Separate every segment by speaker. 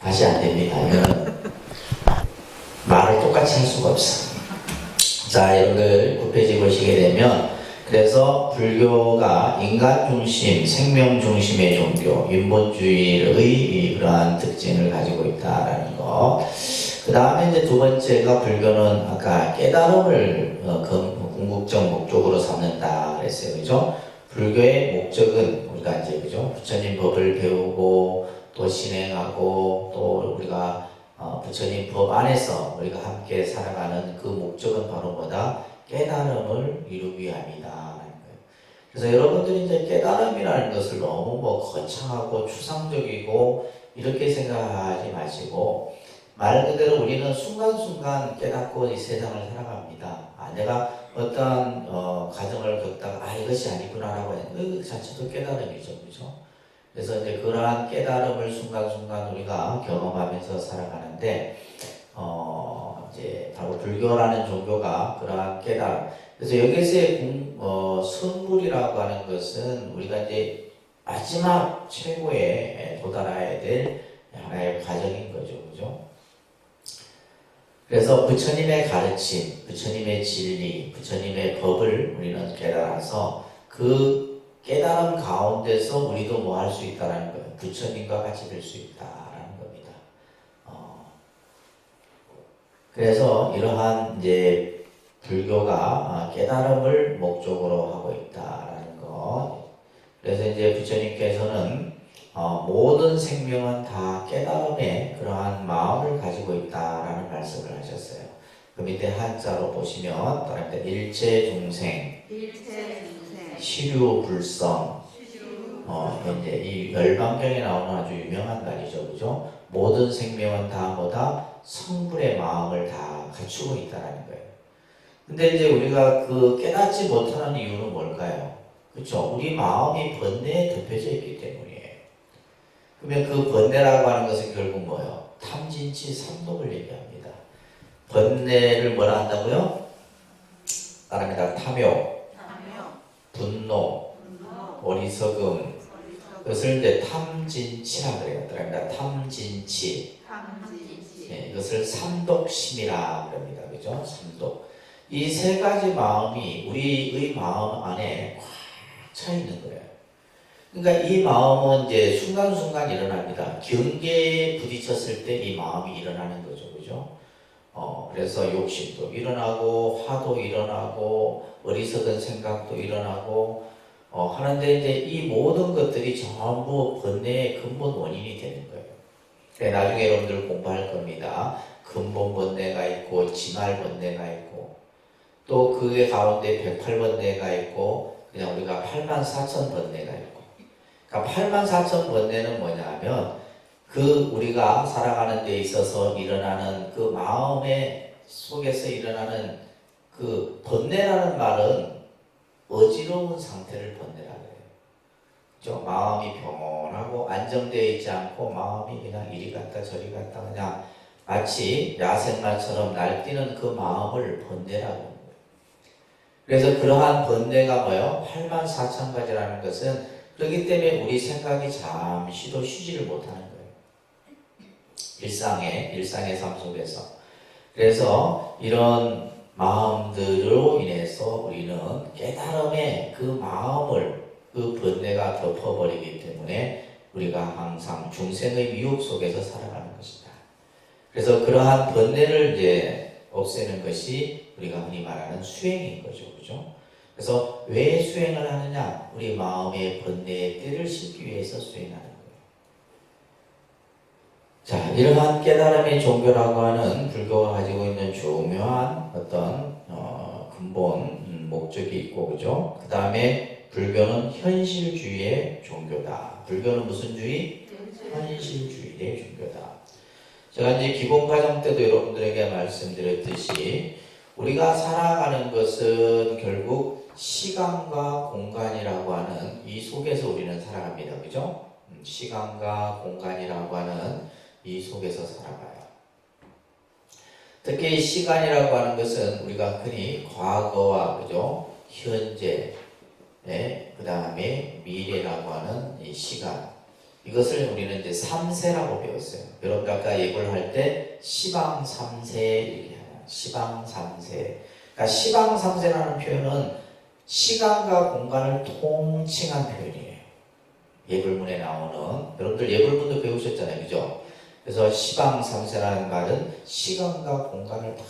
Speaker 1: 다시 안 됩니다. 이거는 말을 똑같이 할 수가 없어. 자, 여러분들 9페이지 보시게 되면, 그래서 불교가 인간 중심, 생명 중심의 종교, 인본주의의 그러한 특징을 가지고 있다라는 거. 그 다음에 이제 두 번째가 불교는 아까 깨달음을 궁극적 목적으로 삼는다 그랬어요. 그죠? 불교의 목적은 우리가 이제 그죠? 부처님 법을 배우고 또 신행하고 또 우리가 부처님 법 안에서 우리가 함께 살아가는 그 목적은 바로 뭐다? 깨달음을 이루기 위함이다. 그래서 여러분들이 이제 깨달음이라는 것을 너무 거창하고 추상적이고 이렇게 생각하지 마시고, 말 그대로 우리는 순간순간 깨닫고 이 세상을 살아갑니다. 내가 어떠한 과정을 겪다가 이것이 아니구나라고 했는데 그 자체도 깨달음이죠. 그죠? 그래서 이제 그러한 깨달음을 순간순간 우리가 경험하면서 살아가는데, 이제 바로 불교라는 종교가 그러한 깨달음. 그래서 여기서의 성불이라고 하는 것은 우리가 이제 마지막 최고에 도달해야 될 하나의 과정인 거죠. 그죠? 그래서 부처님의 가르침, 부처님의 진리, 부처님의 법을 우리는 깨달아서 그 깨달음 가운데서 우리도 뭐 할 수 있다라는 거예요. 부처님과 같이 될 수 있다라는 겁니다. 그래서 이러한 이제 불교가 깨달음을 목적으로 하고 있다라는 거. 그래서 이제 부처님께서는 모든 생명은 다 깨달음의 그러한 마음을 가지고 있다라는 말씀을 하셨어요. 그 밑에 한자로 보시면 따라합니다. 일체중생, 시류불성. 이제 이 열반경에 나오는 아주 유명한 말이죠, 그죠? 모든 생명은 다 뭐다? 성불의 마음을 다 갖추고 있다라는 거예요. 근데 이제 우리가 그 깨닫지 못하는 이유는 뭘까요? 그렇죠? 우리 마음이 번뇌에 덮여져 있기 때문이에요. 그러면 그 번뇌라고 하는 것은 결국 뭐예요? 탐진치 삼독을 얘기합니다. 번뇌를 뭐라 한다고요? 따라합니다. 탐욕, 분노, 어리석음. 그것을 이제 탐진치라 그래요. 따라합니다. 탐진치. 네, 이것을 삼독심이라 그럽니다. 그죠? 삼독. 이 세 가지 마음이 우리의 마음 안에 꽉 차 있는 거예요. 그러니까 이 마음은 이제 순간순간 일어납니다. 경계에 부딪혔을 때 이 마음이 일어나는 거죠. 그죠? 그래서 욕심도 일어나고, 화도 일어나고, 어리석은 생각도 일어나고, 하는데 이제 이 모든 것들이 전부 번뇌의 근본 원인이 되는 거예요. 그래서 나중에 여러분들 공부할 겁니다. 근본 번뇌가 있고, 진할 번뇌가 있고, 또 그의 가운데 108번뇌가 있고, 그냥 우리가 84,000번뇌가 있고. 그러니까 84,000번뇌는 뭐냐면 그 우리가 살아가는 데 있어서 일어나는 그 마음의 속에서 일어나는 그 번뇌라는 말은 어지러운 상태를 번뇌라고 해요. 그죠? 마음이 평온하고 안정되어 있지 않고 마음이 그냥 이리 갔다 저리 갔다 그냥 마치 야생마처럼 날뛰는 그 마음을 번뇌라고 해요. 그래서 그러한 번뇌가 뭐예요? 84,000가지라는 것은 그렇기 때문에 우리 생각이 잠시도 쉬지를 못하는 거예요. 일상의 삶 속에서. 그래서 이런 마음들로 인해서 우리는 깨달음의 그 마음을 그 번뇌가 덮어버리기 때문에 우리가 항상 중생의 미혹 속에서 살아가는 것이다. 그래서 그러한 번뇌를 이제 없애는 것이 우리가 흔히 말하는 수행인 거죠. 그죠? 그래서 왜 수행을 하느냐? 우리 마음의 번뇌의 때를 싣기 위해서 수행하는 거예요. 자, 이러한 깨달음의 종교라고 하는 불교가 가지고 있는 중요한 어떤 근본 목적이 있고, 그죠? 그 다음에 불교는 현실주의의 종교다. 불교는 무슨 주의? 현실주의의 종교다. 제가 이제 기본 과정 때도 여러분들에게 말씀드렸듯이 우리가 살아가는 것은 결국 시간과 공간이라고 하는 이 속에서 우리는 살아갑니다. 그죠? 시간과 공간이라고 하는 이 속에서 살아가요. 특히 시간이라고 하는 것은 우리가 흔히 과거와 그죠? 현재, 그 다음에 미래라고 하는 이 시간. 이것을 우리는 이제 삼세라고 배웠어요. 여러분 아까 예고를 할 때 시방삼세 이렇게 해요. 시방삼세. 그러니까 시방삼세라는 표현은 시간과 공간을 통칭한 표현이에요. 예불문에 나오는, 여러분들 예불문도 배우셨잖아요, 그죠? 그래서 시방삼세라는 말은 시간과 공간을 다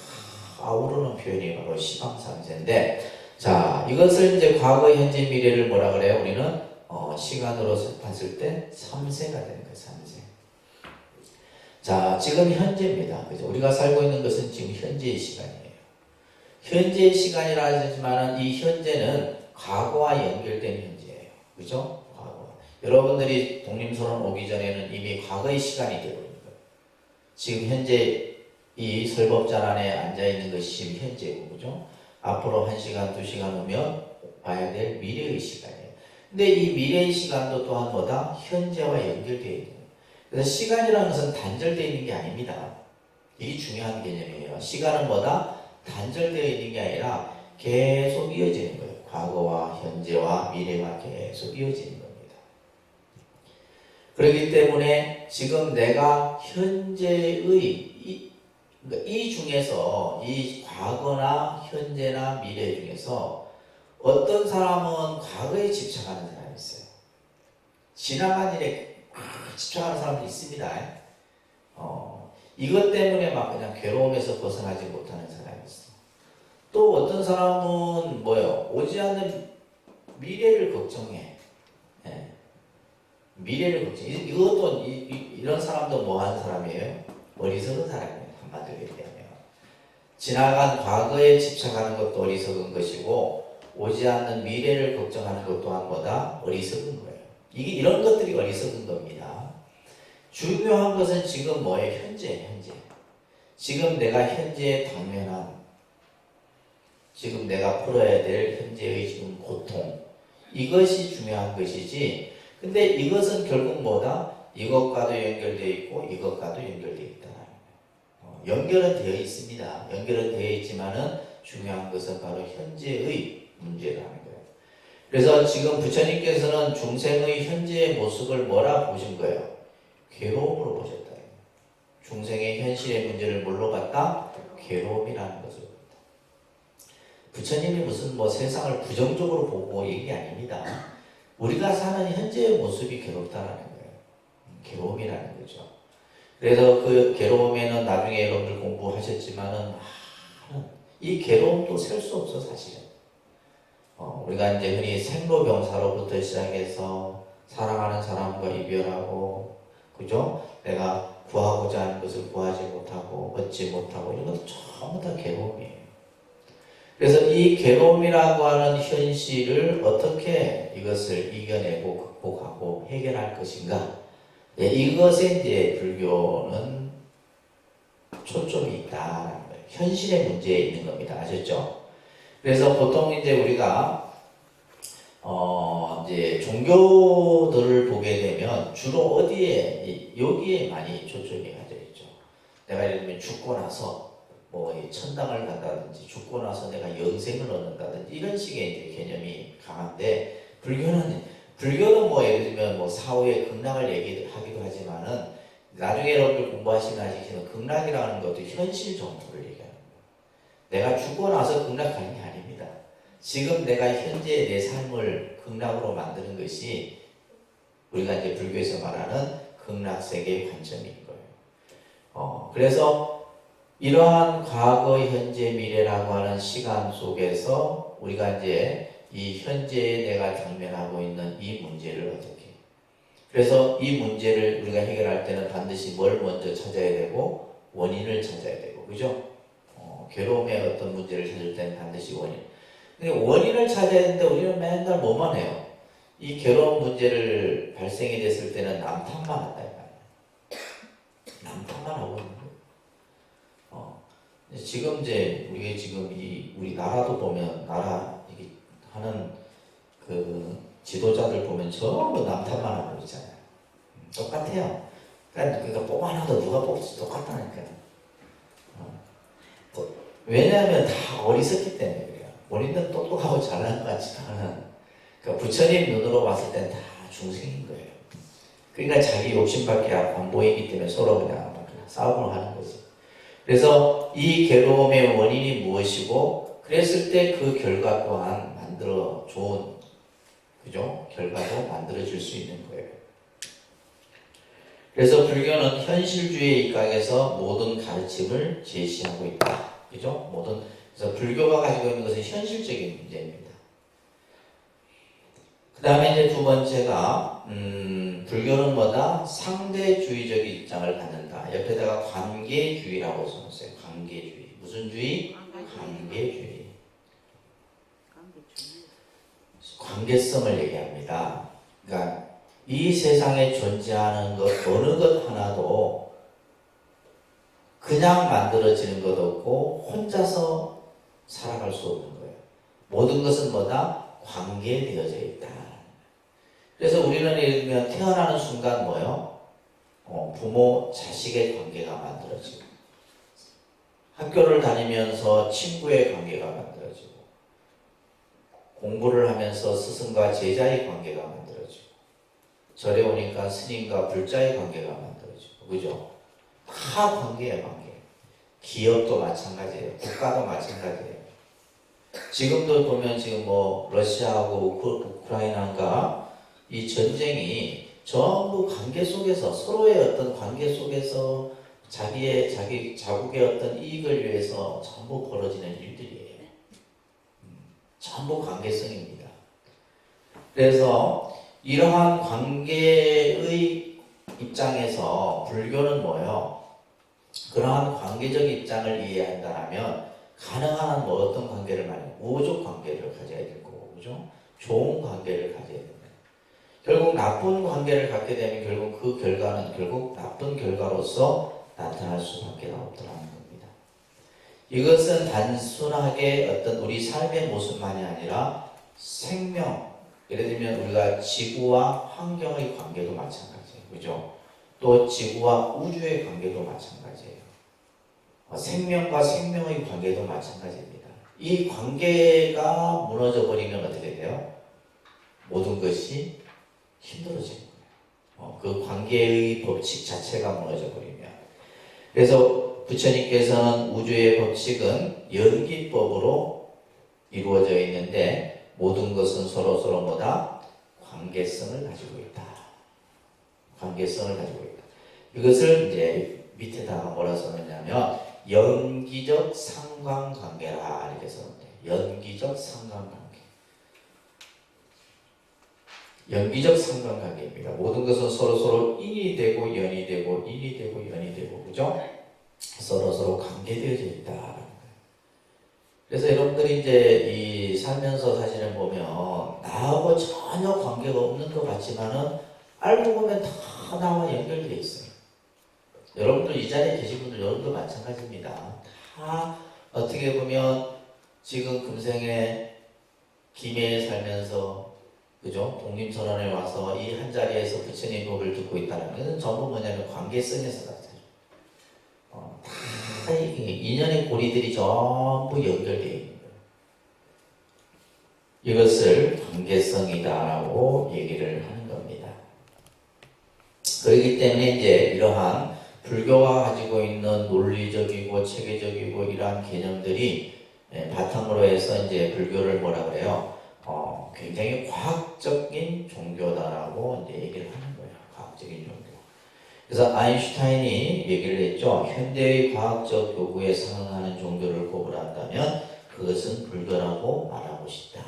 Speaker 1: 아우르는 표현이 바로 시방삼세인데, 자, 이것을 이제 과거, 현재, 미래를 뭐라 그래요? 우리는 시간으로 봤을 때 3세가 되는 거예요. 3세. 자, 지금 현재입니다. 그죠? 우리가 살고 있는 것은 지금 현재의 시간이에요. 현재의 시간이라 하지만 이 현재는 과거와 연결된 현재예요. 그죠? 과거. 여러분들이 독립선언 오기 전에는 이미 과거의 시간이 되어버린 거예요. 지금 현재 이 설법전 안에 앉아있는 것이 지금 현재고, 그죠? 앞으로 1시간, 2시간 후면 봐야 될 미래의 시간이에요. 근데 이 미래의 시간도 또한 뭐다? 현재와 연결되어 있는 거예요. 그래서 시간이라는 것은 단절되어 있는 게 아닙니다. 이게 중요한 개념이에요. 시간은 뭐다? 단절되어 있는 게 아니라 계속 이어지는 거예요. 과거와 현재와 미래가 계속 이어지는 겁니다. 그렇기 때문에 지금 내가 현재의 이 중에서 이 과거나 현재나 미래 중에서 어떤 사람은 과거에 집착하는 사람이 있어요. 지나간 일에 집착하는 사람이 있습니다. 이것 때문에 막 그냥 괴로움에서 벗어나지 못하는 사람이 있어. 또 어떤 사람은 뭐요? 오지 않는 미래를 걱정해. 예. 미래를 걱정해. 이것도 이런 사람도 뭐 하는 사람이에요? 어리석은 사람이에요. 한마디로 얘기하면. 지나간 과거에 집착하는 것도 어리석은 것이고 오지 않는 미래를 걱정하는 것 또한 뭐다? 어리석은 거예요. 이런 것들이 어리석은 겁니다. 중요한 것은 지금 뭐예요? 현재. 지금 내가 현재에 당면한, 지금 내가 풀어야 될 현재의 지금 고통, 이것이 중요한 것이지. 근데 이것은 결국 뭐다? 이것과도 연결되어 있고 이것과도 연결되어 있다. 연결은 되어 있습니다. 연결은 되어 있지만은 중요한 것은 바로 현재의 문제라는 거예요. 그래서 지금 부처님께서는 중생의 현재의 모습을 뭐라 보신 거예요? 괴로움으로 보셨다. 중생의 현실의 문제를 뭘로 봤다? 괴로움이라는 것을 봤다. 부처님이 무슨 뭐 세상을 부정적으로 보고 얘기 아닙니다. 우리가 사는 현재의 모습이 괴롭다라는 거예요. 괴로움이라는 거죠. 그래서 그 괴로움에는 나중에 여러분들 공부하셨지만은 이 괴로움도 셀 수 없어 사실은. 우리가 이제 흔히 생로병사로부터 시작해서 사랑하는 사람과 이별하고, 그죠? 내가 구하고자 하는 것을 구하지 못하고 얻지 못하고 이런 것도 전부 다 괴로움이에요. 그래서 이 괴로움이라고 하는 현실을 어떻게 이것을 이겨내고 극복하고 해결할 것인가? 네, 이것에 이제 불교는 초점이 있다라는 거예요. 현실의 문제에 있는 겁니다. 아셨죠? 그래서 보통 이제 우리가 이제 종교들을 보게 되면 주로 어디에, 여기에 많이 초점이 가져 있죠. 내가 예를 들면 죽고 나서 뭐 천당을 간다든지 죽고 나서 내가 영생을 얻는다든지 이런 식의 이제 개념이 강한데, 불교는 뭐 예를 들면 뭐 사후의 극락을 얘기하기도 하지만은 나중에 여러분들 공부하시면 아시겠지만 극락이라는 것도 현실 정토를 얘기하는 거예요. 내가 죽고 나서 극락 가는 게 아닙니다. 지금 내가 현재 내 삶을 극락으로 만드는 것이 우리가 이제 불교에서 말하는 극락세계의 관점인 거예요. 그래서 이러한 과거, 현재, 미래라고 하는 시간 속에서 우리가 이제 이 현재에 내가 당면하고 있는 이 문제를 어떻게, 그래서 이 문제를 우리가 해결할 때는 반드시 뭘 먼저 찾아야 되고 원인을 찾아야 되고, 그죠? 괴로움의 어떤 문제를 찾을 때는 반드시 원인. 근데 원인을 찾아야 되는데 우리는 맨날 뭐만 해요? 이 괴로운 문제를 발생이 됐을 때는 남탓만 한다 이 말이야. 남탓만 하고 있는 거예요. 지금 이제 우리 지금 우리 나라도 보면 나라 하는 그 지도자들 보면 전부 남탓만 하고 있잖아요. 똑같아요. 그러니까 뽑아 놔도 누가 뽑지 똑같다니까요. 왜냐하면 다 어리석기 때문에 그래요. 우리는 똑똑하고 잘난 것 같지만, 그러니까 부처님 눈으로 봤을 땐 다 중생인 거예요. 그러니까 자기 욕심밖에 안 보이기 때문에 서로 그냥 싸움을 하는 거지. 그래서 이 괴로움의 원인이 무엇이고, 그랬을 때 그 결과 또한 좋은, 그죠? 결과도 만들어질 수 있는 거예요. 그래서 불교는 현실주의에 입각해서 모든 가르침을 제시하고 있다. 그죠? 그래서 불교가 가지고 있는 것은 현실적인 문제입니다. 그 다음에 이제 두 번째가, 불교는 뭐다? 상대주의적 입장을 갖는다. 옆에다가 관계주의라고 써놨어요. 관계주의. 무슨 주의? 관계주의. 관계성을 얘기합니다. 그러니까 이 세상에 존재하는 것 어느 것 하나도 그냥 만들어지는 것 없고 혼자서 살아갈 수 없는 거예요. 모든 것은 뭐다? 관계되어져 있다. 그래서 우리는 예를 들면 태어나는 순간 뭐요? 부모, 자식의 관계가 만들어지고, 학교를 다니면서 친구의 관계가 만들어지고, 공부를 하면서 스승과 제자의 관계가 만들어지고, 절에 오니까 스님과 불자의 관계가 만들어지고, 그죠? 다 관계예요, 관계. 기업도 마찬가지예요. 국가도 마찬가지예요. 지금도 보면 지금 뭐 러시아하고 우크라이나가 이 전쟁이 전부 관계 속에서, 서로의 어떤 관계 속에서 자기 자국의 어떤 이익을 위해서 전부 벌어지는 일들이에요. 전부 관계성입니다. 그래서 이러한 관계의 입장에서 불교는 뭐예요? 그러한 관계적 입장을 이해한다면 가능한 뭐 어떤 관계를 말해요? 우호적 관계를 가져야 될 거고, 그죠? 좋은 관계를 가져야 됩니다. 결국 나쁜 관계를 갖게 되면 결국 그 결과는 결국 나쁜 결과로서 나타날 수밖에 없더라는 겁니다. 이것은 단순하게 어떤 우리 삶의 모습만이 아니라 생명, 예를 들면 우리가 지구와 환경의 관계도 마찬가지예요. 그죠? 또 지구와 우주의 관계도 마찬가지예요. 생명과 생명의 관계도 마찬가지입니다. 이 관계가 무너져 버리면 어떻게 돼요? 모든 것이 힘들어지는 거예요. 그 관계의 법칙 자체가 무너져 버리면. 그래서 부처님께서는 우주의 법칙은 연기법으로 이루어져 있는데 모든 것은 서로 뭐다? 관계성을 가지고 있다. 관계성을 가지고 있다. 이것을 이제 밑에다가 뭐라 써놨냐면 연기적 상관관계라 이렇게 썼는데, 연기적 상관관계. 연기적 상관관계입니다. 모든 것은 서로 인이 되고 연이 되고 인이 되고 연이 되고, 그죠? 서로 관계되어져 있다. 그래서 여러분들이 이제 이 살면서 사실은 보면 나하고 전혀 관계가 없는 것 같지만은 알고 보면 다 나와 연결되어 있어요. 여러분들 이 자리에 계신 분들 여러분도 마찬가지입니다. 다 어떻게 보면 지금 금생에 김해에 살면서, 그죠? 독립선언에 와서 이 한 자리에서 부처님 법을 듣고 있다는 것은 전부 뭐냐면 관계성에서 나타나요. 다 인연의 고리들이 전부 연결되어 있는 거예요. 이것을 관계성이다라고 얘기를 하는 겁니다. 그렇기 때문에 이제 이러한 불교가 가지고 있는 논리적이고 체계적이고 이러한 개념들이 바탕으로 해서 이제 불교를 뭐라 그래요? 굉장히 과학적인 종교다라고 이제 얘기를 하는 거예요. 과학적인 종교. 그래서 아인슈타인이 얘기를 했죠. 현대의 과학적 요구에 상응하는 종교를 고발한다면 그것은 불교라고 말하고 싶다.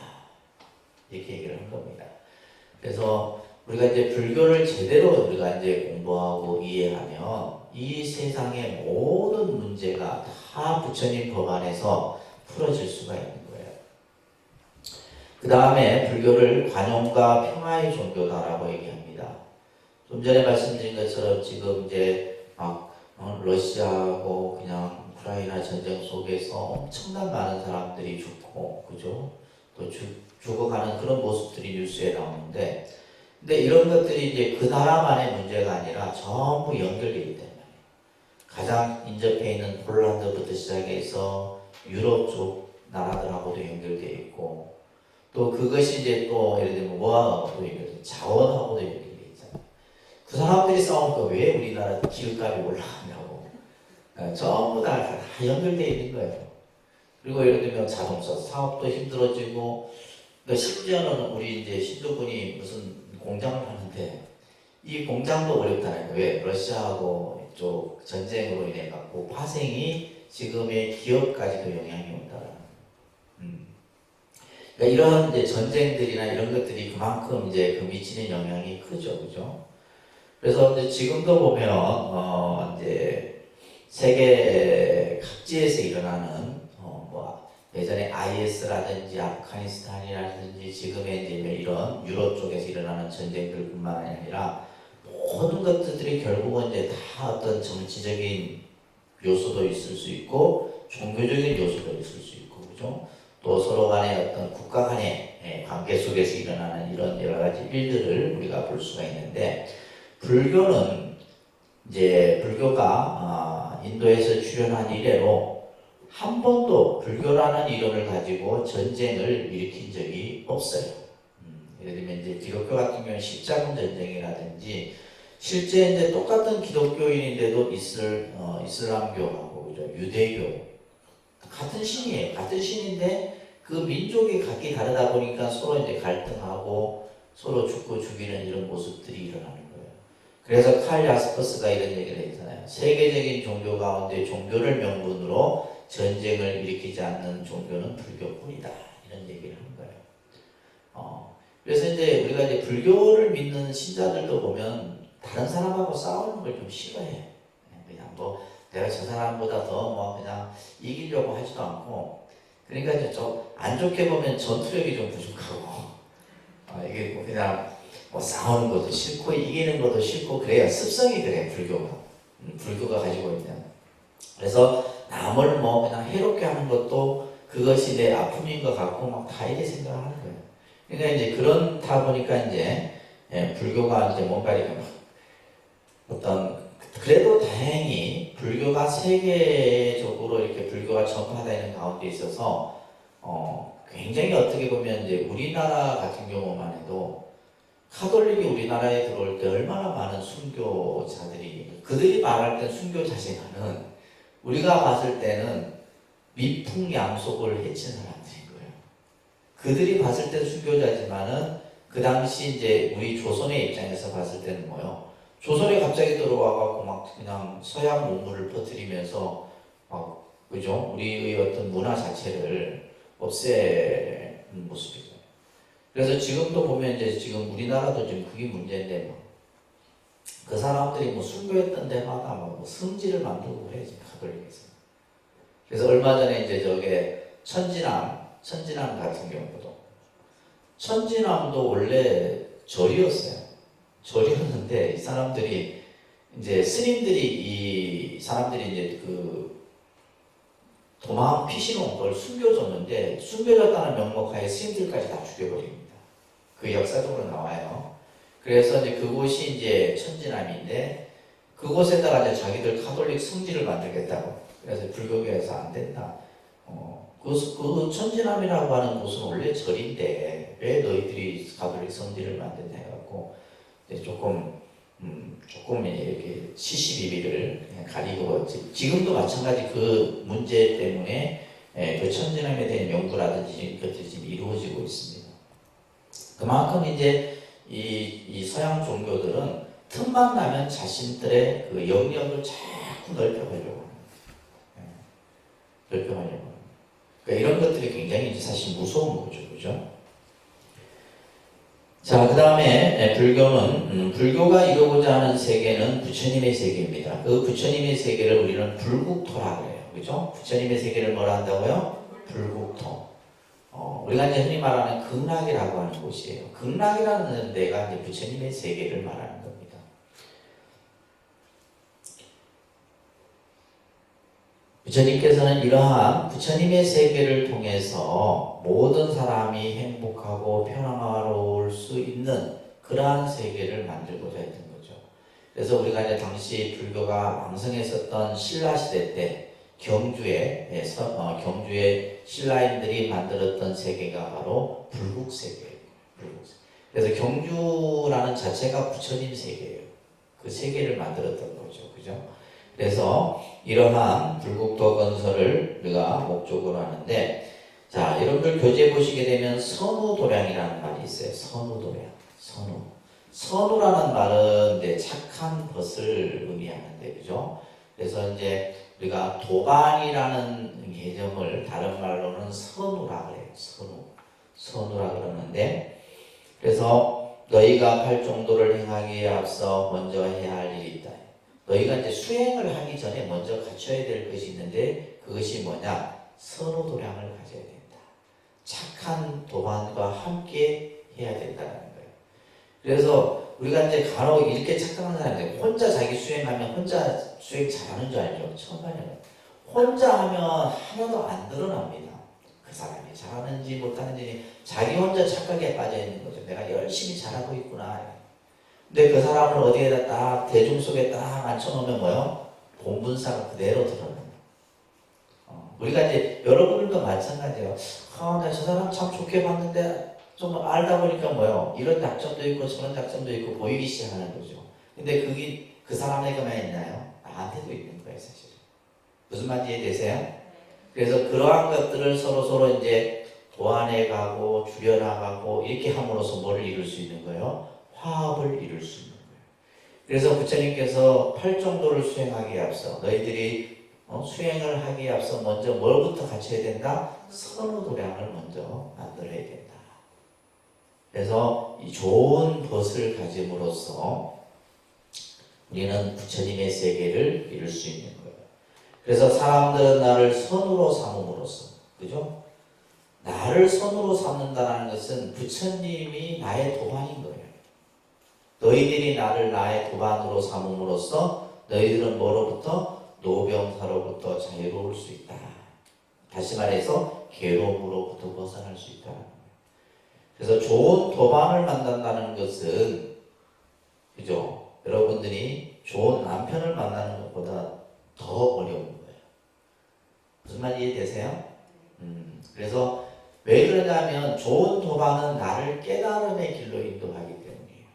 Speaker 1: 이렇게 얘기를 한 겁니다. 그래서 우리가 이제 불교를 제대로 우리가 이제 공부하고 이해하면 이 세상의 모든 문제가 다 부처님 법 안에서 풀어질 수가 있는 거예요. 그 다음에 불교를 관용과 평화의 종교다라고 얘기합니다. 좀 전에 말씀드린 것처럼 지금 이제 막 러시아하고 그냥 우크라이나 전쟁 속에서 엄청난 많은 사람들이 죽고, 그죠? 또 죽어가는 그런 모습들이 뉴스에 나오는데, 근데 이런 것들이 이제 그 나라만의 문제가 아니라 전부 연결되어 있단 말이에요. 가장 인접해 있는 폴란드부터 시작해서 유럽 쪽 나라들하고도 연결되어 있고, 또 그것이 이제 또 예를 들면 뭐하고도 연결돼, 자원하고도 연결되어 있잖아요. 그 사람들이 싸우니까 왜 우리나라 기름값이 올라가냐고. 전부 다 연결되어 있는 거예요. 그리고 예를 들면 자동차 사업도 힘들어지고, 그러니까 심지어는 우리 이제 신도분이 무슨 공장을 하는데 이 공장도 어렵다는 거예요. 왜? 러시아하고 이쪽 전쟁으로 인해 갖고 파생이 지금의 기업까지도 영향이 온다라는 거예요. 그러니까 이런 이제 전쟁들이나 이런 것들이 그만큼 이제 그 미치는 영향이 크죠, 그죠? 그래서 이제 지금도 보면 이제 세계 각지에서 일어나는 뭐 예전에 IS라든지 아프가니스탄이라든지 지금의 이제 이런 유럽 쪽에서 일어나는 전쟁들뿐만 아니라 모든 것들이 결국은 이제 다 어떤 정치적인 요소도 있을 수 있고 종교적인 요소도 있을 수 있고, 그죠? 또 서로 간의 어떤 국가 간의 관계 속에서 일어나는 이런 여러 가지 일들을 우리가 볼 수가 있는데, 불교는 이제 불교가 인도에서 출현한 이래로 한 번도 불교라는 이론을 가지고 전쟁을 일으킨 적이 없어요. 예를 들면 이제 기독교 같은 경우는 십자군 전쟁이라든지 실제 이제 똑같은 기독교인인데도 이슬람교하고 유대교 같은 신이에요. 같은 신인데 그 민족이 각기 다르다 보니까 서로 이제 갈등하고 서로 죽고 죽이는 이런 모습들이 일어나는 거예요. 그래서 칼 야스퍼스가 이런 얘기를 했잖아요. 세계적인 종교 가운데 종교를 명분으로 전쟁을 일으키지 않는 종교는 불교뿐이다. 이런 얘기를 한 거예요. 그래서 이제 우리가 이제 불교를 믿는 신자들도 보면 다른 사람하고 싸우는 걸 좀 싫어해. 그냥 뭐 내가 저 사람보다 더 뭐 그냥 이기려고 하지도 않고, 그러니까 이제 좀 안 좋게 보면 전투력이 좀 부족하고, 이게 뭐 그냥 뭐 싸우는 것도 싫고 이기는 것도 싫고 그래야 습성이 그래 불교가. 불교가 가지고 있는. 그래서 남을 뭐 그냥 해롭게 하는 것도 그것이 내 아픔인 것 같고 막 다 이렇게 생각을 하는 거예요. 그러니까 이제 그렇다 보니까 이제 불교가 이제 뭔가 이렇게 막 어떤, 그래도 다행히 불교가 세계적으로 이렇게 불교가 전파되는 가운데 있어서 굉장히 어떻게 보면 이제 우리나라 같은 경우만 해도 카톨릭이 우리나라에 들어올 때 얼마나 많은 순교자들이, 그들이 말할 때 순교 자신은 우리가 봤을 때는 미풍양속을 해친 사람들인 거예요. 그들이 봤을 때 순교자지만은 그 당시 이제 우리 조선의 입장에서 봤을 때는 뭐요? 조선에 갑자기 들어와갖고 막 그냥 서양 문물을 퍼뜨리면서 막, 그죠? 우리의 어떤 문화 자체를 없애는 모습이죠. 그래서 지금도 보면 이제 지금 우리나라도 지금 그게 문제인데 뭐 그 사람들이 뭐 순교했던 데마다 뭐 성지를 만들고 그래 지금 카톨릭에서. 그래서 얼마 전에 이제 저게 천지남 같은 경우도, 천지남도 원래 절이었어요. 절이었는데 이 사람들이 이제 스님들이 이 사람들이 이제 그 도망 피신온 걸 숨겨줬는데 숨겨졌다는 명목하에 스님들까지 다 죽여버립니다. 그 역사적으로 나와요. 그래서 이제 그곳이 이제 천지남인데 그곳에다가 이제 자기들 카톨릭 성지를 만들겠다고. 그래서 불교계에서 안 된다. 그 천지남이라고 하는 곳은 원래 절인데 왜 너희들이 카톨릭 성지를 만드냐 해갖고 조금 이렇게 시시비비를 가리고, 지금도 마찬가지 그 문제 때문에 그 천지남에 대한 연구라든지 것들이 지금 이루어지고 있습니다. 그만큼 이제 이 서양 종교들은 틈만 나면 자신들의 그 영역을 자꾸 넓혀가려고 합니다. 그러니까 이런 것들이 굉장히 이제 사실 무서운 거죠, 그죠? 자, 그 다음에 불교는 불교가 이루고자 하는 세계는 부처님의 세계입니다. 그 부처님의 세계를 우리는 불국토라고 해요, 그죠? 부처님의 세계를 뭐라 한다고요? 불국토. 우리가 이제 흔히 말하는 극락이라고 하는 곳이에요. 극락이라는 데가 이제 부처님의 세계를 말하는 겁니다. 부처님께서는 이러한 부처님의 세계를 통해서 모든 사람이 행복하고 평화로울 수 있는 그러한 세계를 만들고자 했던 거죠. 그래서 우리가 이제 당시 불교가 왕성했었던 신라시대 때 경주에 신라인들이 만들었던 세계가 바로 불국세계예요. 불국세계. 그래서 경주라는 자체가 부처님 세계예요. 그 세계를 만들었던 거죠. 그죠? 그래서 이러한 불국토 건설을 우리가 목적으로 하는데, 자, 여러분들 교재 보시게 되면 선우도량이라는 말이 있어요. 선우도량. 선우. 선우라는 말은 이제 착한 것을 의미하는데, 그죠? 그래서 이제 우리가 도반이라는 개념을 다른 말로는 선우라 그래요. 선우. 선우라 그러는데, 그래서 너희가 할 정도를 행하기에 앞서 먼저 해야 할 일이 있다. 너희가 이제 수행을 하기 전에 먼저 갖춰야 될 것이 있는데, 그것이 뭐냐? 선우도량을 가져야 된다. 착한 도반과 함께 해야 된다는 거예요. 그래서 우리가 이제 간혹 이렇게 착각하는 사람들, 혼자 자기 수행하면 혼자 수행 잘하는 줄 알죠? 처음에는 혼자 하면 하나도 안 드러납니다. 그 사람이 잘하는지 못하는지 자기 혼자 착각에 빠져 있는 거죠. 내가 열심히 잘하고 있구나. 근데 그 사람을 어디에다 딱 대중 속에 딱 앉혀놓으면 뭐요? 본분사가 그대로 드러나요. 우리가 이제 여러분들도 마찬가지예요. 나 저 사람 참 좋게 봤는데 좀 알다 보니까 뭐요? 이런 장점도 있고 저런 장점도 있고 보이기 시작하는 거죠. 근데 그게 그 사람에게만 있나요? 나한테도 있는 거예요, 사실. 무슨 말인지 이해되세요? 그래서 그러한 것들을 서로 이제 보완해 가고 줄여나가고 이렇게 함으로써 뭐를 이룰 수 있는 거예요? 화합을 이룰 수 있는 거예요. 그래서 부처님께서 팔정도를 수행하기에 앞서 너희들이 수행을 하기에 앞서 먼저 뭘부터 갖춰야 된다? 선우도량을 먼저 만들어야 된다. 그래서 이 좋은 것을 가짐으로써 우리는 부처님의 세계를 이룰 수 있는 거예요. 그래서 사람들은 나를 선으로 삼음으로써, 그죠? 나를 선으로 삼는다는 것은 부처님이 나의 도반인 거예요. 너희들이 나를 나의 도반으로 삼음으로써 너희들은 뭐로부터? 노병사로부터 자유로울 수 있다. 다시 말해서 괴로움으로부터 벗어날 수 있다. 그래서 좋은 도반을 만난다는 것은, 그죠? 여러분들이 좋은 남편을 만나는 것보다 더 어려운 거예요. 무슨 말인지 이해되세요? 그래서 왜 그러냐면 좋은 도반은 나를 깨달음의 길로 인도하기 때문이에요.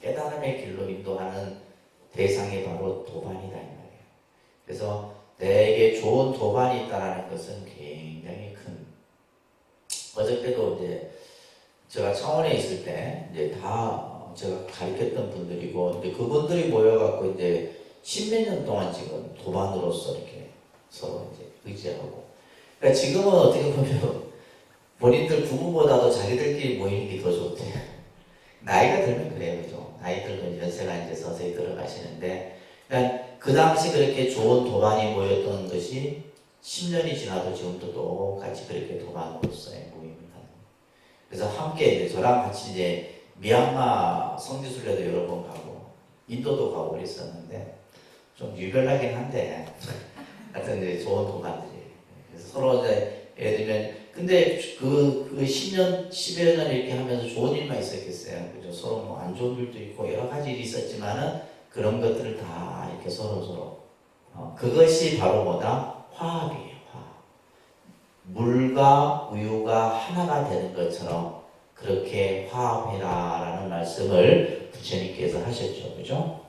Speaker 1: 깨달음의 길로 인도하는 대상이 바로 도반이다 이 말이에요. 그래서 내게 좋은 도반이 있다는 것은 굉장히 큰. 어저께도 이제 제가 창원에 있을 때 이제 다 제가 가르쳤던 분들이고 이제 그분들이 모여갖고 이제 10몇 년 동안 지금 도반으로서 이렇게 서로 이제 의지하고. 그러니까 지금은 어떻게 보면 본인들 부부보다도 자기들끼리 모이는 게 더 좋대. 나이가 들면 그래요, 그죠? 나이 들면 연세가 이제 서서히 들어가시는데, 그러니까 그 당시 그렇게 좋은 도반이 모였던 것이 10년이 지나도 지금도 똑같이 그렇게 도반으로서의 모임을 하는 거예요. 그래서 함께 이제 저랑 같이 이제 미얀마 성지순례도 여러 번 가고 인도도 가고 그랬었는데 좀 유별나긴 한데 하여튼 이제 좋은 도반들이. 그래서 서로 이제 예를 들면 근데 그 10년, 10여 년 이렇게 하면서 좋은 일만 있었겠어요. 그죠? 서로 뭐 안 좋은 일도 있고 여러 가지 일이 있었지만은 그런 것들을 다 이렇게 서로 그것이 바로 뭐다? 화합이에요. 화합. 물과 우유가 하나가 되는 것처럼 그렇게 화합해라라는 말씀을 부처님께서 하셨죠. 그죠?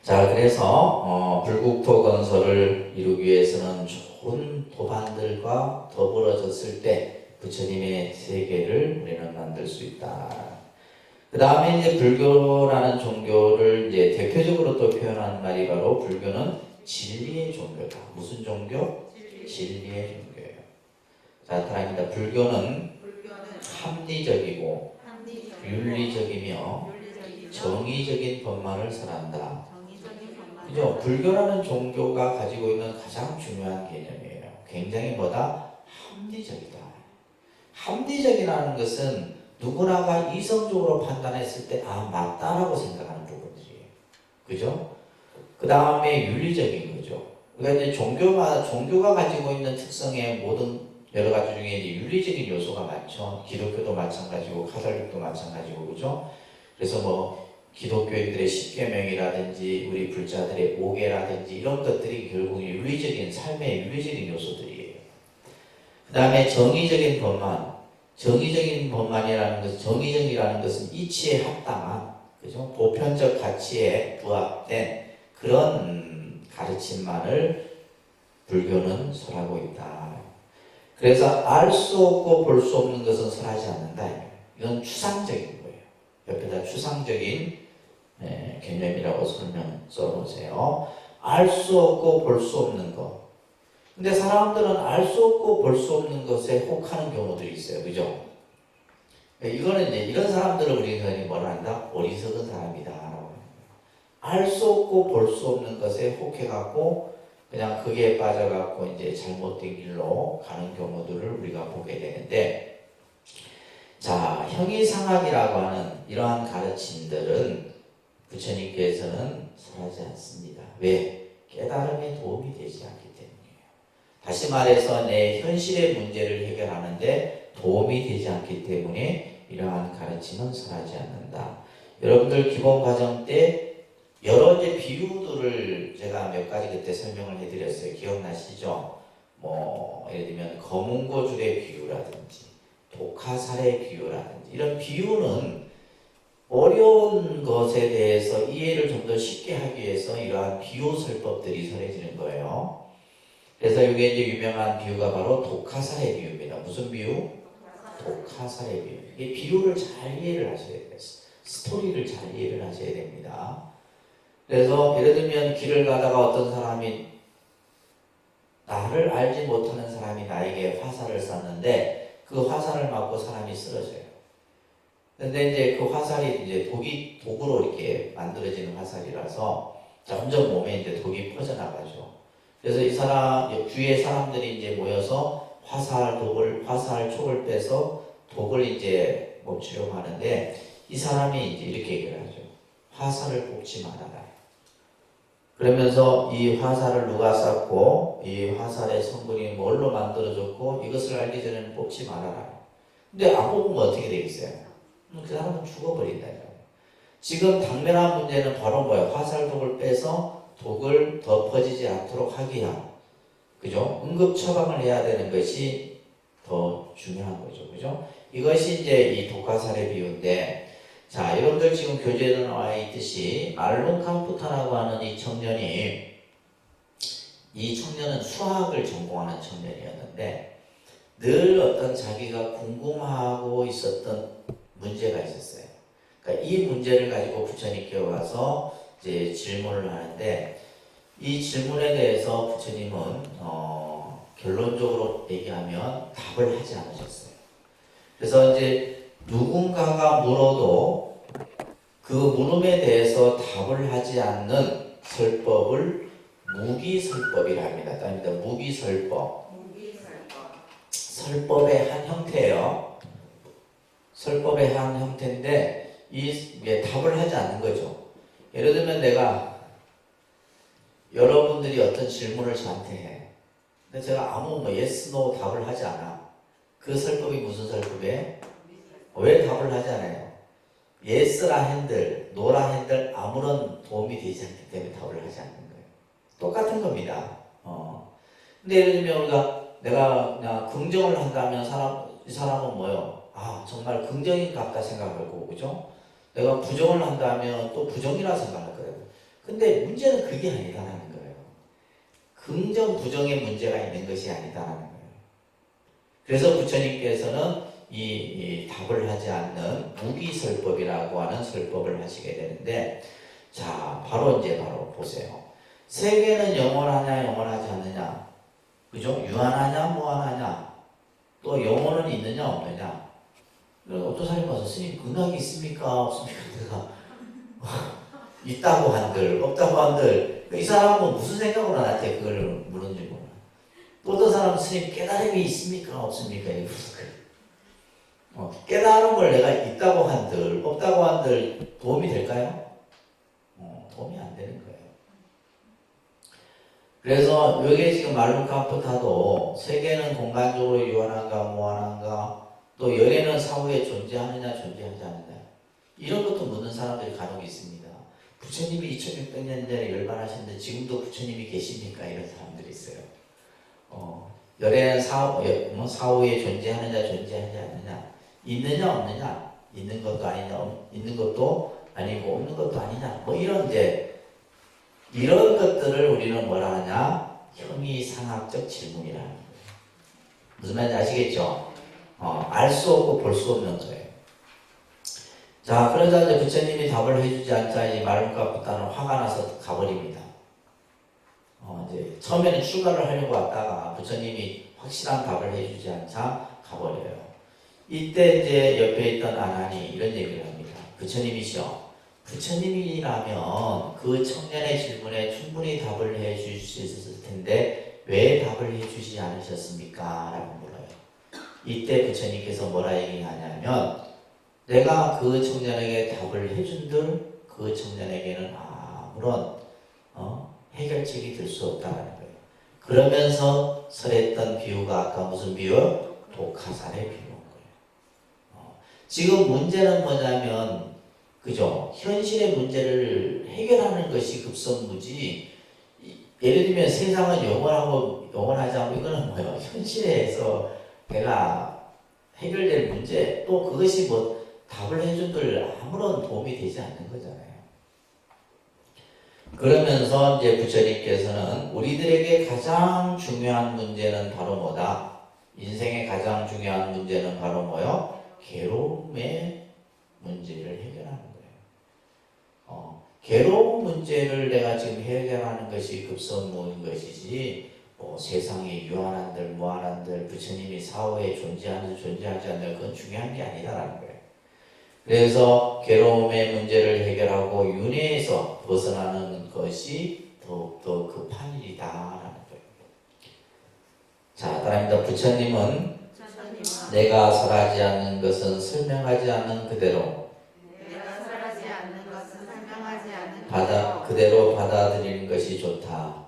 Speaker 1: 자, 그래서 불국토 건설을 이루기 위해서는 좋은 도반들과 더불어졌을 때 부처님의 세계를 우리는 만들 수 있다. 그 다음에 이제 불교라는 종교를 이제 대표적으로 또 표현하는 말이 바로 불교는 진리의 종교다. 무슨 종교? 진리의 종교예요. 자, 따라합니다. 불교는 합리적이고 윤리적이며 정의적인 법만을 설한다. 그죠? 불교라는 종교가 가지고 있는 가장 중요한 개념이에요. 굉장히 뭐다? 합리적이다. 합리적이라는 것은 누구나가 이성적으로 판단했을 때 맞다라고 생각하는 부분이에요. 그죠? 그 다음에 윤리적인 거죠. 그러니까 이제 종교가 가지고 있는 특성의 모든 여러 가지 중에 이제 윤리적인 요소가 많죠. 기독교도 마찬가지고 카톨릭도 마찬가지고 그죠? 그래서 뭐 기독교인들의 십계명이라든지 우리 불자들의 오계라든지 이런 것들이 결국 윤리적인 삶의 윤리적인 요소들이에요. 그 다음에 정의적인 법만. 정의적인 법만이라는 것은 정의적이라는 것은 이치에 합당한 그죠? 보편적 가치에 부합된 그런 가르침만을 불교는 설하고 있다. 그래서 알 수 없고 볼 수 없는 것은 설하지 않는다. 이건 추상적인 거예요. 옆에다 추상적인 개념이라고 설명 써보세요. 알 수 없고 볼 수 없는 것. 근데 사람들은 알 수 없고 볼 수 없는 것에 혹하는 경우들이 있어요. 그죠? 이거는 이제 이런 사람들을 우리가 뭐라 한다? 어리석은 사람이다. 알 수 없고 볼 수 없는 것에 혹해갖고 그냥 그게 빠져갖고 이제 잘못된 길로 가는 경우들을 우리가 보게 되는데, 자, 형이상학이라고 하는 이러한 가르침들은 부처님께서는 설하지 않습니다. 왜? 깨달음에 도움이 되지 않기 때문이에요. 다시 말해서 내 현실의 문제를 해결하는데 도움이 되지 않기 때문에 이러한 가르침은 설하지 않는다. 여러분들 기본 과정 때 여러 이제 비유들을 제가 몇 가지 그때 설명을 해드렸어요. 기억나시죠? 뭐 예를 들면 거문고줄의 비유라든지 독화살의 비유라든지 이런 비유는 어려운 것에 대해서 이해를 좀 더 쉽게 하기 위해서 이러한 비유 설법들이 설해지는 거예요. 그래서 이게 이제 유명한 비유가 바로 독화살의 비유입니다. 무슨 비유? 독화살의 비유. 이게 비유를 잘 이해를 하셔야 돼요. 스토리를 잘 이해를 하셔야 됩니다. 그래서 예를 들면 길을 가다가 어떤 사람이 나를 알지 못하는 사람이 나에게 화살을 쐈는데 그 화살을 맞고 사람이 쓰러져요. 근데 이제 그 화살이 이제 독으로 이렇게 만들어지는 화살이라서 점점 몸에 이제 독이 퍼져나가죠. 그래서 이 사람 주위의 사람들이 이제 모여서 화살 촉을 빼서 독을 이제 멈추려고 하는데 이 사람이 이제 이렇게 얘기를 하죠. 화살을 뽑지 말아라. 그러면서 이 화살을 누가 쐈고 이 화살의 성분이 뭘로 만들어졌고 이것을 알기 전에는 뽑지 말아라. 근데 안 뽑으면 어떻게 되겠어요? 그 사람은 죽어버린다. 지금 당면한 문제는 바로 뭐예요? 화살독을 빼서 독을 더 퍼지지 않도록 하기 위한, 그죠? 응급 처방을 해야 되는 것이 더 중요한 거죠. 그죠? 이것이 이제 이 독화살의 비유인데, 자, 여러분들 지금 교재에 나와 있듯이 말론 캄프타라고 하는 이 청년은 수학을 전공하는 청년이었는데 늘 어떤 자기가 궁금하고 있었던 문제가 있었어요. 그러니까 이 문제를 가지고 부처님께 와서 이제 질문을 하는데 이 질문에 대해서 부처님은 결론적으로 얘기하면 답을 하지 않으셨어요. 그래서 이제 누군가가 물어도 그 물음에 대해서 답을 하지 않는 설법을 무기설법이라 합니다. 따릅니다. 무기설법. 설법의 한 형태예요. 설법의 한 형태인데 이게 답을 하지 않는 거죠. 예를 들면 내가 여러분들이 어떤 질문을 저한테 해. 근데 제가 아무 yes, no 답을 하지 않아. 그 설법이 무슨 설법이에요? 왜 답을 하지 않아요? yes라 한들, no라 한들 아무런 도움이 되지 않기 때문에 답을 하지 않는 거예요. 똑같은 겁니다. 근데 예를 들면 내가 그냥 긍정을 한다면 이 사람은 뭐요? 아, 정말 긍정인 것 같다 생각할 거고, 그죠? 내가 부정을 한다면 또 부정이라 생각할 거예요. 근데 문제는 그게 아니다라는 거예요. 긍정, 부정의 문제가 있는 것이 아니다라는 거예요. 그래서 부처님께서는 이 답을 하지 않는 무기설법이라고 하는 설법을 하시게 되는데, 자, 바로 보세요. 세계는 영원하냐, 영원하지 않느냐? 그죠? 유한하냐, 무한하냐? 또 영혼은 있느냐, 없느냐? 어떤 사람이 와서 스님, 근학이 있습니까? 없습니까? 내가 있다고 한들, 없다고 한들, 이 사람은 무슨 생각으로 나한테 그걸 물었는지 몰라. 또 어떤 사람은 스님, 깨달음이 있습니까? 없습니까? 깨달음을 내가 있다고 한들, 없다고 한들 도움이 될까요? 도움이 안 되는 거예요. 그래서 여기에 지금 말론 캄프타도 세계는 공간적으로 유한한가, 무한한가, 또 열애는 사후에 존재하느냐, 존재하지 않느냐, 이런 것도 묻는 사람들이 간혹 있습니다. 부처님이 2600년 전에 열반하셨는데 지금도 부처님이 계십니까? 이런 사람들이 있어요. 열애는 사후에 존재하느냐, 존재하지 않느냐, 있느냐, 없느냐, 있는 것도 아니고 없는 것도 아니냐. 뭐 이런 것들을 우리는 뭐라 하냐? 형이상학적 질문이라는 거예요. 무슨 말인지 아시겠죠? 알 수 없고 볼 수 없는 거예요. 자, 그러자 이제 부처님이 답을 해주지 않자 이 말문갑부터는 화가 나서 가버립니다. 이제 처음에는 출가를 하려고 왔다가 부처님이 확실한 답을 해주지 않자 가버려요. 이때 이제 옆에 있던 아난이 이런 얘기를 합니다. 부처님이시여, 부처님이라면 그 청년의 질문에 충분히 답을 해주실 수 있었을 텐데 왜 답을 해주지 않으셨습니까? 라고 물어요. 이때 부처님께서 뭐라 얘기하냐면 내가 그 청년에게 답을 해준들 그 청년에게는 아무런 해결책이 될 수 없다는 거예요. 그러면서 설했던 비유가 아까 무슨 비유? 독화살의 비유인 거예요. 지금 문제는 뭐냐면 그죠? 현실의 문제를 해결하는 것이 급선무지. 예를 들면 세상은 영원하지 않고 이거는 뭐예요? 현실에서 내가 해결될 문제 또 그것이 뭐 답을 해준들 아무런 도움이 되지 않는 거잖아요. 그러면서 이제 부처님께서는 우리들에게 가장 중요한 문제는 바로 뭐다? 인생의 가장 중요한 문제는 바로 뭐요? 괴로움의 문제를 해결하는 거예요. 괴로운 문제를 내가 지금 해결하는 것이 급선무인 것이지 뭐 세상에 유한한들 무한한들 부처님이 사후에 존재하는지 존재하지 않는 그건 중요한 게 아니다라는 거예요. 그래서 괴로움의 문제를 해결하고 윤회에서 벗어나는 것이 더욱더 급한 일이다라는 거예요. 자, 따라합니다. 부처님은 내가 설하지 않는 것은 설명하지 않는 그대로 그대로 받아들이는 것이 좋다.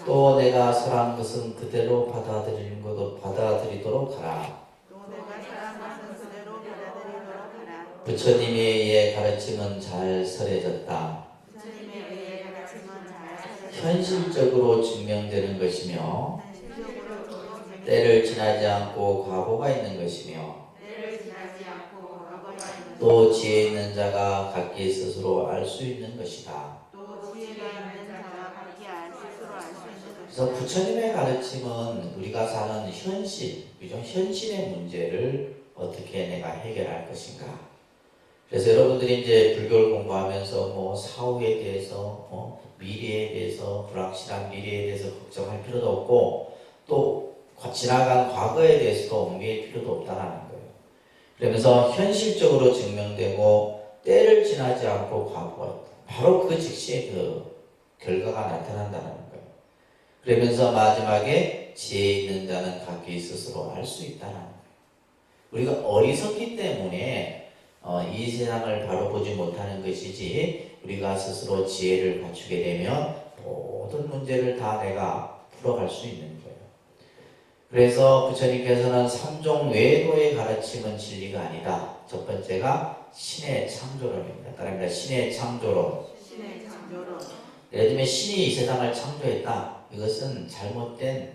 Speaker 1: 또 내가 설한 것은 그대로 받아들이는 것도 받아들이도록 하라. 부처님의 가르침은 잘 설해졌다. 현실적으로 증명되는 것이며 때를 지나지 않고 과거가 있는 것이며 또 지혜 있는 자가 각기 스스로 알 수 있는 것이다. 그래서 부처님의 가르침은 우리가 사는 현실, 그죠? 현실의 문제를 어떻게 내가 해결할 것인가. 그래서 여러분들이 이제 불교를 공부하면서 뭐 사후에 대해서, 미래에 대해서, 불확실한 미래에 대해서 걱정할 필요도 없고, 또 지나간 과거에 대해서도 옮길 필요도 없다는 거예요. 그러면서 현실적으로 증명되고 때를 지나지 않고 과거가 있다. 바로 그 즉시에 그 결과가 나타난다는 거예요. 그러면서 마지막에 지혜 있는 자는 각기 스스로 알 수 있다는 거예요. 우리가 어리석기 때문에 이 세상을 바로 보지 못하는 것이지 우리가 스스로 지혜를 갖추게 되면 모든 문제를 다 내가 풀어갈 수 있는 거예요. 그래서 부처님께서는 삼종 외도의 가르침은 진리가 아니다. 첫 번째가 신의 창조론입니다. 따라합니다. 신의 창조론. 예를 들면 신이 이 세상을 창조했다. 이것은 잘못된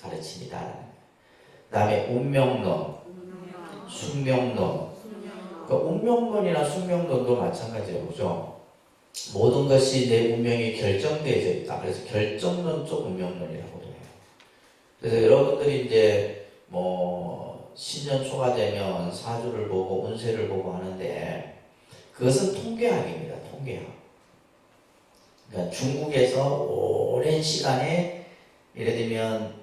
Speaker 1: 가르침이다. 그 다음에 운명론, 숙명론. 그러니까 운명론이나 숙명론도 마찬가지예요. 그죠? 모든 것이 내 운명이 결정되어져 있다. 그래서 결정론적 운명론이라고 해요. 그래서 여러분들이 이제 뭐 신년 초가 되면 사주를 보고 운세를 보고 하는데 그것은 통계학입니다. 통계학. 그러니까 중국에서 오랜 시간에 예를 들면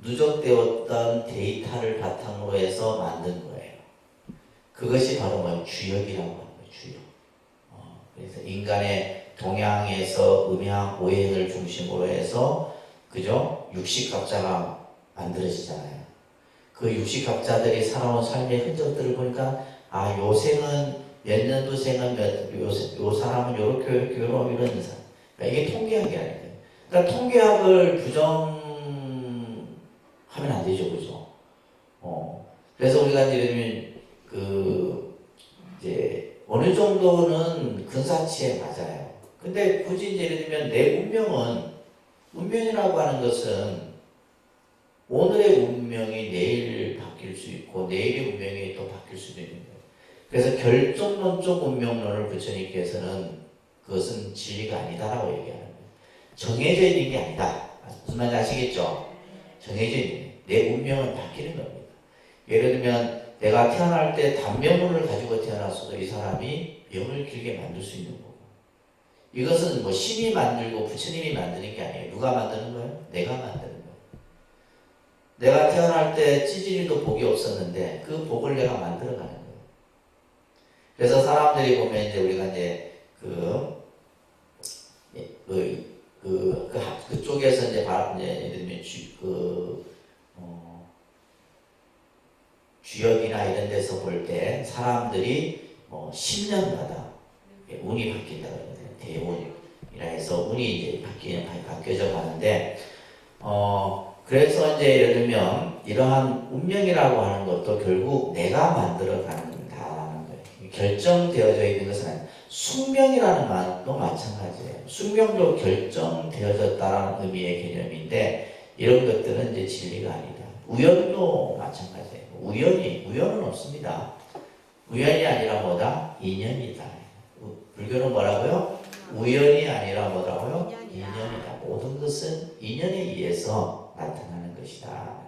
Speaker 1: 누적되었던 데이터를 바탕으로 해서 만든 거예요. 그것이 바로 뭐 주역이라고 하는 거예요. 주역. 그래서 인간의 동양에서 음양 오행을 중심으로 해서 그죠? 육식갑자가 만들어지잖아요. 그 육식갑자들이 살아온 삶의 흔적들을 보니까 요 생은 몇 년도 생은 요 사람은 요렇게 이런 사람. 그러니까 이게 통계학이 아니에요. 그러니까 통계학을 부정하면 안 되죠, 그죠? 그래서 우리가 예를 들면 이제 어느 정도는 근사치에 맞아요. 근데 굳이 예를 들면 내 운명이라고 하는 것은 오늘의 운명이 내일 바뀔 수 있고 내일의 운명이 또 바뀔 수도 있는 거예요. 그래서 결정론적 운명론을 부처님께서는 그것은 진리가 아니다라고 얘기하는 거예요. 정해져 있는 게 아니다. 무슨 말인지 아시겠죠? 정해져 있는 내 운명은 바뀌는 겁니다. 예를 들면 내가 태어날 때 단명운을 가지고 태어났어도 이 사람이 명을 길게 만들 수 있는 거고, 이것은 뭐 신이 만들고 부처님이 만드는 게 아니에요. 누가 만드는 거예요? 내가 만드는 거예요. 내가 태어날 때 찌질이도 복이 없었는데 그 복을 내가 만들어가는 거예요. 그래서 사람들이 보면 이제 우리가 이제 그쪽에서 이제 바로 이제 예를 들면 주역이나 이런 데서 볼 때 사람들이 10년마다 운이 바뀐다 그러거든요. 대운이라 해서 운이 이제 바뀌어져 가는데, 그래서 이제 예를 들면 이러한 운명이라고 하는 것도 결국 내가 만들어가는다는 거예요. 결정되어져 있는 것은 아니에요. 숙명이라는 말도 마찬가지예요. 숙명도 결정되어졌다는 의미의 개념인데, 이런 것들은 이제 진리가 아니다. 우연도 마찬가지예요. 우연은 없습니다. 우연이 아니라 뭐다? 인연이다. 불교는 뭐라고요? 우연이 아니라 뭐라고요? 인연이다. 모든 것은 인연에 의해서 나타나는 것이다.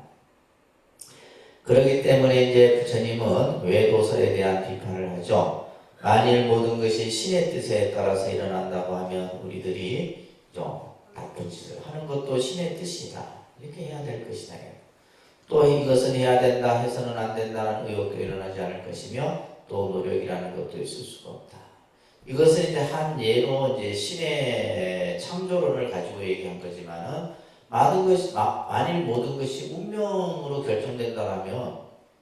Speaker 1: 그렇기 때문에 이제 부처님은 외도설에 대한 비판을 하죠. 만일 모든 것이 신의 뜻에 따라서 일어난다고 하면 우리들이 좀 나쁜 짓을 하는 것도 신의 뜻이다. 이렇게 해야 될 것이다. 또 이것은 해야 된다 해서는 안 된다는 의혹도 일어나지 않을 것이며, 또 노력이라는 것도 있을 수가 없다. 이것은 이제 한 예로 이제 신의 창조론을 가지고 얘기한 거지만은, 만일 모든 것이 운명으로 결정된다면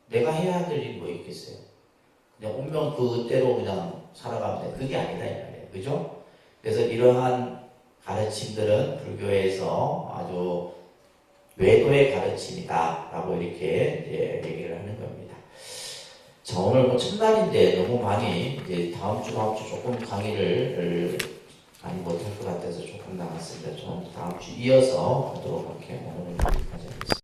Speaker 1: 내가 해야 될 일이 뭐 있겠어요? 그냥 운명 그대로 그냥 살아가면 돼. 그게 아니다 이 말이에요. 그죠? 그래서 이러한 가르침들은 불교에서 아주 외도의 가르침이다 라고 이렇게 얘기를 하는 겁니다. 자, 오늘 뭐 첫날인데 너무 많이 이제 다음 주 조금 강의를 많이 못할 것 같아서 조금 나갔습니다. 좀 다음 주 이어서 하도록 할게요. 오늘은 여기까지 하겠습니다.